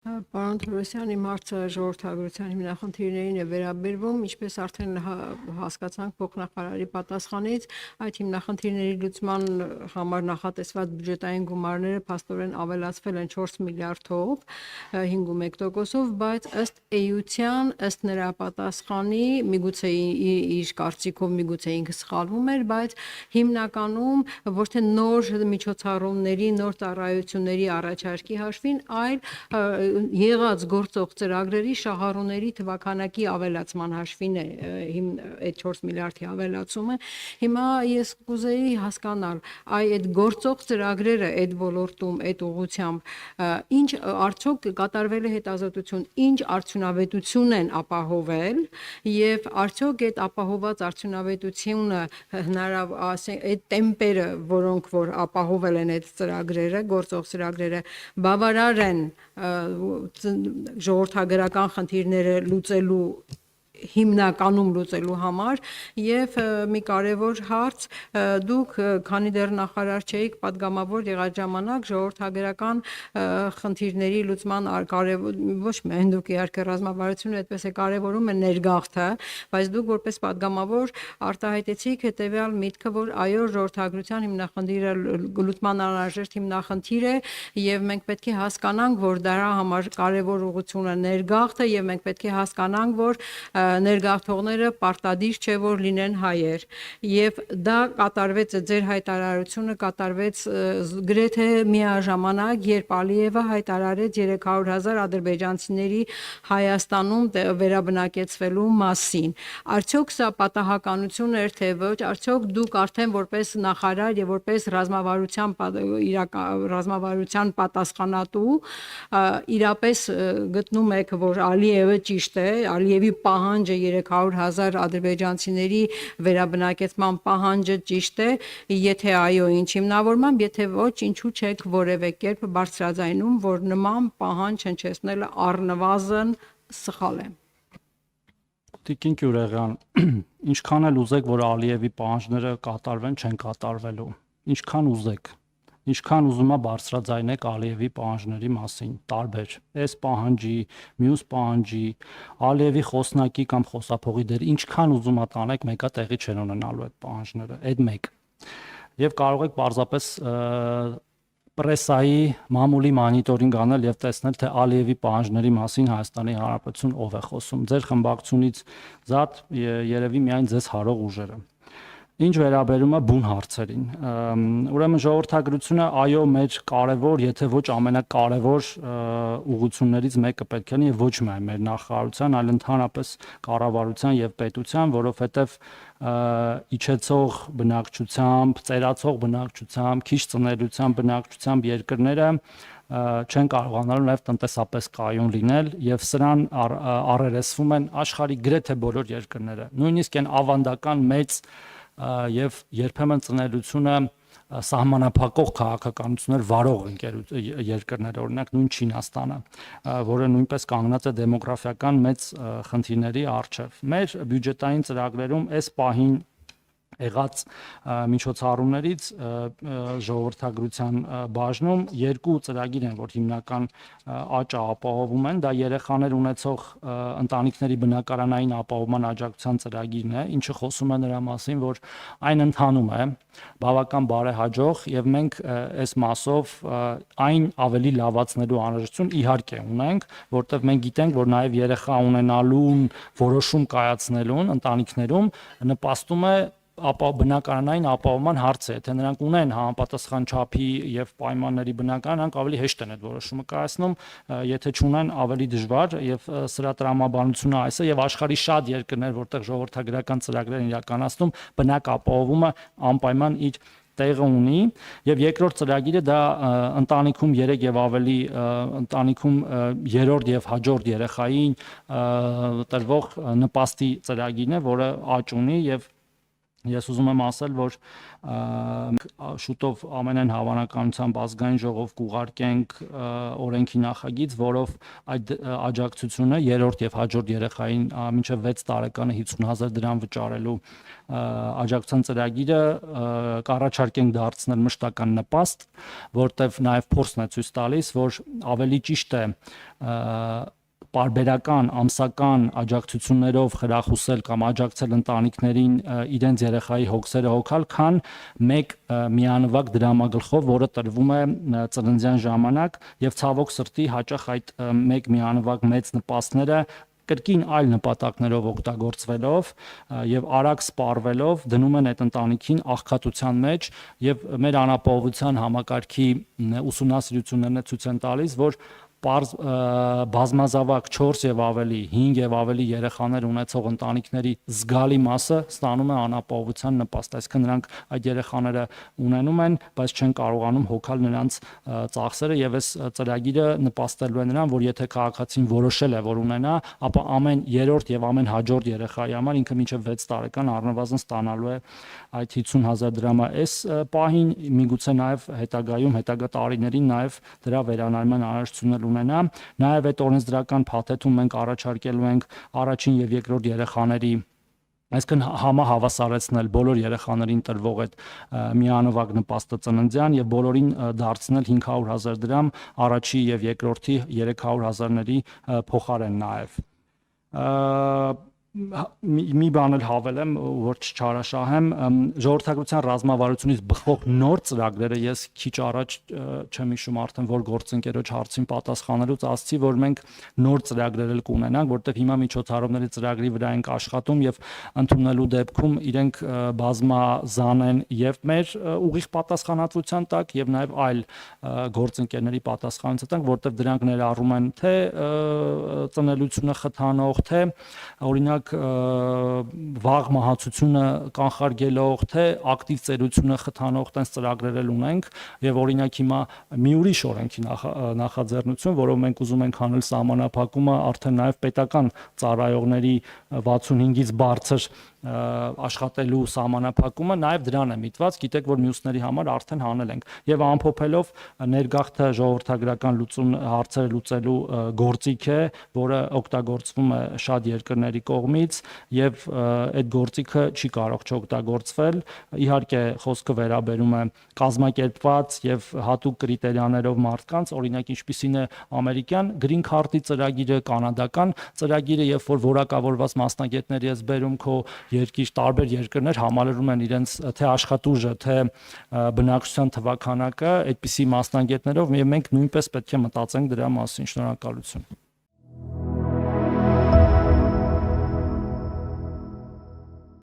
Պարոն Թորոսյան, իմ հարցը ժողովրդագրության հիմնախնդիրներին է վերաբերվում, ինչպես արդեն հասկացանք փոխնախարարի պատասխանից, այդ հիմնախնդիրների լուծման համար նախատեսված բյուջետային գումարները փաստորեն ավելացվել են 4 միլիարդով, 5.1%-ով, բայց ըստ էության, ըստ նրա պատասխանի, միգուցե իր կարծիքով, միգուցե ինքը սխալվում էր, բայց հիմնականում ոչ թե նոր միջոցառումների, նոր ծառայությունների առաջարկի հաշվին, այլ եղած գործող ծրագրերի շահառուների թվականակի ավելացման հաշվին է այդ 4 միլիարդի ավելացումը։ Հիմա ես կուզեի հասկանալ, այդ գործող ծրագրերը այդ ոլորտում, այդ ուղղությամբ, ինչ արդյոք կատարվել է հետազոտություն, ինչ արդյունավետություն են ապահովել եւ արդյոք այդ ապահոված արդյունավետությունը այդ տեմպերը, որոնք որ ապահովել են այդ ծրագրերը, գործող ծրագրերը, բավարար են ժողովրդագրական խնդիրները լուծելու հիմնականում լուծելու համար եւ մի կարևոր հարց դուք քանի դեռ նախարար չէիք падգամավոր եղած ժամանակ ժողովրդագրական խնդիրների լուծման ոչ միայն դուք իհարկե ռազմավարությունը այդպես է կարևորում է ներգաղթը, բայց դուք որպես падգամավոր արտահայտեցիք հետեւյալ միտքը, որ այո ժողովրդագրության հիմնախնդիրը լուծման անհրաժեշտ հիմնախնդիր է եւ մենք պետք է հասկանանք, որ դրա համար կարևոր ուղղությունը ներգաղթը եւ մենք պետք է հասկանանք, որ ներգաղթողները պարտադիր չէ որ լինեն հայեր եւ դա կատարվեց ձեր հայտարարությունը կատարվեց գրեթե միաժամանակ երբ Ալիևը հայտարարեց 300,000 ադրբեջանցիների Հայաստանում վերաբնակեցվելու մասին արդյոք սա պատահականություն էր թե ոչ արդյոք դուք արդեն որպես նախարար եւ որպես ռազմավարության պատասխանատու իրապես գտնում եք որ Ալիևը ճիշտ է Ալիևի պահանջը 300,000 ադրբեջանցիների վերաբնակեցման պահանջը ճիշտ է, եթե այո, ինչ հիմնավորմամբ, եթե ոչ, ինչու չեք որևէ կերպ բարձրաձայնում, որ նման պահանջ հնչեցնելը առնվազն սխալ է։ Տիկին Գյուրեղյան, ինչքան էլ ուզեք, որ Ալիևի պահանջները կատարվեն, չեն կատարվելու։ Ինչքան ուզեք, ինչքան ուզում ա բարձրաձայնեք Ալիևի պահանջների մասին, տարբեր, այս պահանջի, մյուս պահանջի, Ալիևի խոսնակի կամ խոսափողի դեր, ինչքան ուզում ա տանեք, մեկը տեղի չեն ունենալու այդ պահանջները, այդ մեկ։ Եվ կարող եք պարզապես պրեսայի մամուլի մոնիտորինգ անել եւ տեսնել թե Ալիևի պահանջների մասին Հայաստանի Հանրապետություն ով է խոսում։ Ձեր խմբակցությունից զատ երևի միայն ձեզ հարող ուժերը։ Ինչ վերաբերում է բուն հարցերին, ուրեմն ժողովրդագրությունը այո մեր կարևոր, եթե ոչ ամենակարևոր ուղղություններից մեկը պետք է լինի եւ ոչ միայն մեր նախարարության, այլ ընդհանրապես կառավարության եւ պետության, որովհետեւ իջեցող բնակչությամբ, ծերացող բնակչությամբ, քիչ ծնելիության բնակչությամբ երկրները չեն կարողանալու նաև տնտեսապես կայուն լինել եւ սրան առերեսվում են աշխարհի գրեթե բոլոր երկրները, նույնիսկ այն ավանդական մեծ եւ երբեմն ծնելիությունը սահմանափակող քաղաքականություններ վարող երկրներ, օրինակ նույն Չինաստանը, որը նույնպես կանգնած է դեմոգրաֆիական մեծ խնդիրների առջև։ Մեր բյուջետային ծրագրերում այս պահին եղած միջոցառումներից ժողովրդագրության բաժնում երկու ծրագիր են, որ հիմնական աճը ապահովում են, դա երեխաներ ունեցող ընտանիքների բնակարանային ապահովման աջակցության ծրագիրն է, ինչը խոսում է նրա մասին, որ այն ընթանում է բավական բարեհաջող եւ մենք այս մասով այն ավելի լավացնելու անհրաժեշտություն իհարկե ունենք, որտեղ մենք գիտենք, որ նաեւ երեխա ունենալուն որոշում կայացնելուն ընտանիքներում նպաստում է բնակարանային ապահովման հարցը, եթե նրանք ունեն համապատասխան չափի եւ պայմանների բնակարան, նրանք ավելի հեշտ են այդ որոշումը կայացնում, եթե չունեն ավելի դժվար եւ սրա տրամաբանությունը այս է եւ աշխարհի շատ երկրներ, որտեղ ժողովրդագրական ծրագրեր են իրականացնում, բնակ ապահովումը անպայման իր տեղը ունի եւ երկրորդ ծրագիրը դա ընտանիքում 3 եւ ավելի ընտանիքում երրորդ եւ հաջորդ երեխային տրվող նպաստի ծրագիրն է, որը աճ ունի եւ Ես ուզում եմ ասել, որ շուտով ամենայն հավանականությամբ ազգային ժողով կուղարկենք օրենքի նախագիծ, որով այդ աջակցությունը երրորդ եւ հաջորդ երեխային մինչեւ 6 տարեկանը 50,000 դրամ վճարելու աջակցության ծրագիրը կառաջարկենք դարձնել մշտական նպաստ, որտեղ նաեւ փորձն է ցույց տալիս, որ ավելի ճիշտ է պարբերական ամսական աջակցություններով խրախուսել կամ աջակցել ընտանիքներին իրենց երեխայի հոգսերը հոգալ, քան մեկ միանվագ դրամագլխով, որը տրվում է ծննդյան ժամանակ, եւ ցավոք սրտի հաճախ այդ մեկ միանվագ մեծ նպաստները կրկին այլ նպատակներով օգտագործվելով եւ արագ սպառվելով դնում են այդ ընտանիքին աղքատության մեջ եւ մեր անապահովության համակարգի ուսումնասիրություններն ցույց են տալիս, որ բազմազավակ 4 եւ ավելի, 5 եւ ավելի երեխաներ ունեցող ընտանիքների զգալի մասը ստանում է անապահովության նպաստ, այսինքն նրանք այդ երեխաները ունենում են, բայց չեն կարողանում հոգալ նրանց ծախսերը եւ այս ծրագիրը նպաստելու է նրան, որ եթե քաղաքացին որոշել է, որ ունենա, ապա ամեն երրորդ եւ ամեն հաջորդ երեխայի համար ինքը մինչեւ 6 տարեկան առնվազն ստանալու է այդ 50,000 դրամը։ Այս պահին միգուցե նաեւ հետագա տարիներին նաեւ դրա վերանայման անհրաժեշտություն ունենա, նաև այդ օրենսդրական փաթեթում մենք առաջարկելու ենք առաջին եւ երկրորդ երեխաների այսինքն համահավասարեցնել բոլոր երեխաներին տրվող այդ միանվագ նպաստը ծննդյան եւ բոլորին դարձնել 500,000 դրամ առաջի եւ երկրորդի 300,000-ների փոխարեն նաև մի բան էլ հավելեմ, որ չչարաշահեմ, ժողովրդագրության ռազմավարությունից բխող նոր ծրագրերը ես քիչ առաջ չեմ հիշում արդեն որ գործընկերոջ հարցին պատասխանելուց ասացի, որ մենք նոր ծրագրեր էլ կունենանք, որտեղ հիմա միջոցառումների ծրագրի վրա ենք աշխատում եւ ընդունելու դեպքում իրենք բազմազան են եւ մեր ուղիղ պատասխանատվության տակ եւ նաեւ այլ գործընկերների պատասխանատվության տակ, որտեղ դրանք ներառում են թե ծնելիությունը խթանող, թե օրինակ վաղ մահացությունը կանխարգելող, թե ակտիվ ծերությունը խթանող տես ծրագրեր ունենք եւ օրինակ հիմա մի ուրիշ օրենքի նախաձեռնություն, որով մենք ուզում ենք հանել սահմանափակումը արդեն նաեւ պետական ծառայողների 65-ից բարձր աշխատելու սահմանափակումը նաև դրան է միտված, գիտեք որ մյուսների համար արդեն հանել ենք եւ ամփոփելով ներգաղթը ժողովրդագրական լուծում հարցերը լուծելու գործիք է, որը օգտագործվում է շատ երկրների կողմից եւ այդ գործիքը չի կարող չօգտագործվել, իհարկե խոսքը վերաբերում է կազմակերպված եւ հատուկ կրիտերիաներով մարդկանց, օրինակ ինչպիսին է ամերիկյան green card-ի ծրագիրը, կանադական ծրագիրը, երբ որ որակավորված մասնագետների ես բերում քո երկիր տարբեր երկրներ համալրում են իրենց թե աշխատուժը, թե բնակչության թվաքանակը այդպիսի մասնագետներով եւ մենք նույնպես պետք է մտածենք դրա մասին։ Շնորհակալություն։